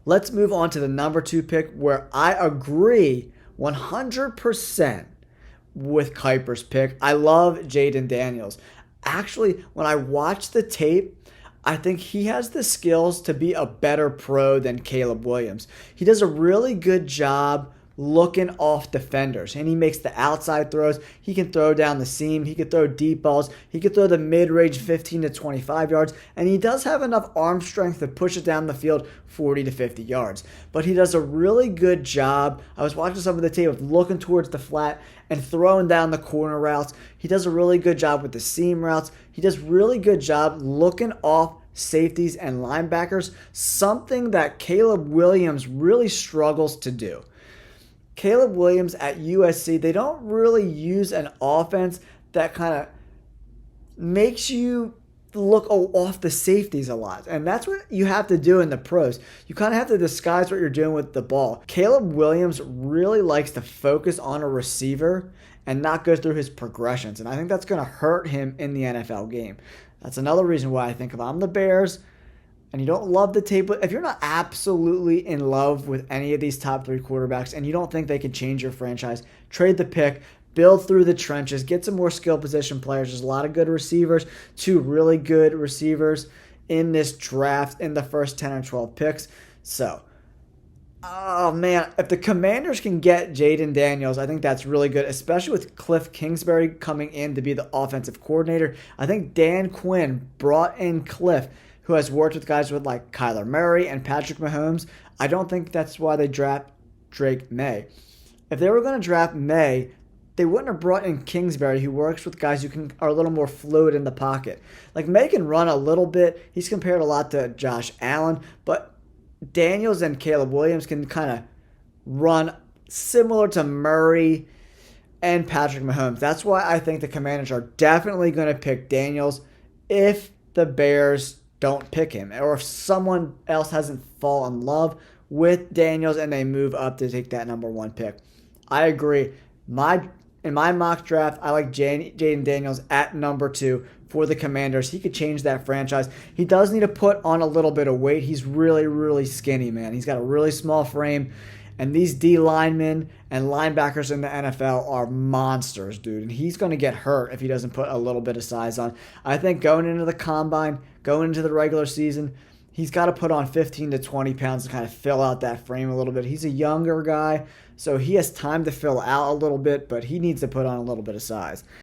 Let's move on to the number 2 pick, where I agree 100% with Kuiper's pick. I love Jayden Daniels. Actually, when I watch the tape, I think he has the skills to be a better pro than Caleb Williams. He does a really good job looking off defenders, and he makes the outside throws. He can throw down the seam. He can throw deep balls. He can throw the mid-range 15 to 25 yards, and he does have enough arm strength to push it down the field 40 to 50 yards. But he does a really good job. I was watching some of the tape of looking towards the flat and throwing down the corner routes. He does a really good job with the seam routes. He does really good job looking off safeties and linebackers, something that Caleb Williams really struggles to do. Caleb Williams at USC, they don't really use an offense that kind of makes you look off the safeties a lot. And that's what you have to do in the pros. You kind of have to disguise what you're doing with the ball. Caleb Williams really likes to focus on a receiver and not go through his progressions. And I think that's going to hurt him in the NFL game. That's another reason why I think if I'm the Bears and you don't love the tape, if you're not absolutely in love with any of these top 3 quarterbacks and you don't think they can change your franchise, trade the pick, build through the trenches, get some more skill position players. There's a lot of good receivers, 2 really good receivers in this draft in the first 10 or 12 picks. So, oh man, if the Commanders can get Jayden Daniels, I think that's really good, especially with Cliff Kingsbury coming in to be the offensive coordinator. I think Dan Quinn brought in Cliff, who has worked with guys with like Kyler Murray and Patrick Mahomes. I don't think that's why they draft Drake May. If they were going to draft May, they wouldn't have brought in Kingsbury, who works with guys who are a little more fluid in the pocket. Like May can run a little bit. He's compared a lot to Josh Allen, but Daniels and Caleb Williams can kind of run similar to Murray and Patrick Mahomes. That's why I think the Commanders are definitely going to pick Daniels if the Bears don't pick him, or if someone else hasn't fallen in love with Daniels and they move up to take that number 1 pick. I agree. In my mock draft, I like Jayden Daniels at number 2 for the Commanders. He could change that franchise. He does need to put on a little bit of weight. He's really, really skinny, man. He's got a really small frame. And these D linemen and linebackers in the NFL are monsters, dude. And he's going to get hurt if he doesn't put a little bit of size on. I think going into the combine, going into the regular season, he's got to put on 15 to 20 pounds to kind of fill out that frame a little bit. He's a younger guy, so he has time to fill out a little bit, but he needs to put on a little bit of size.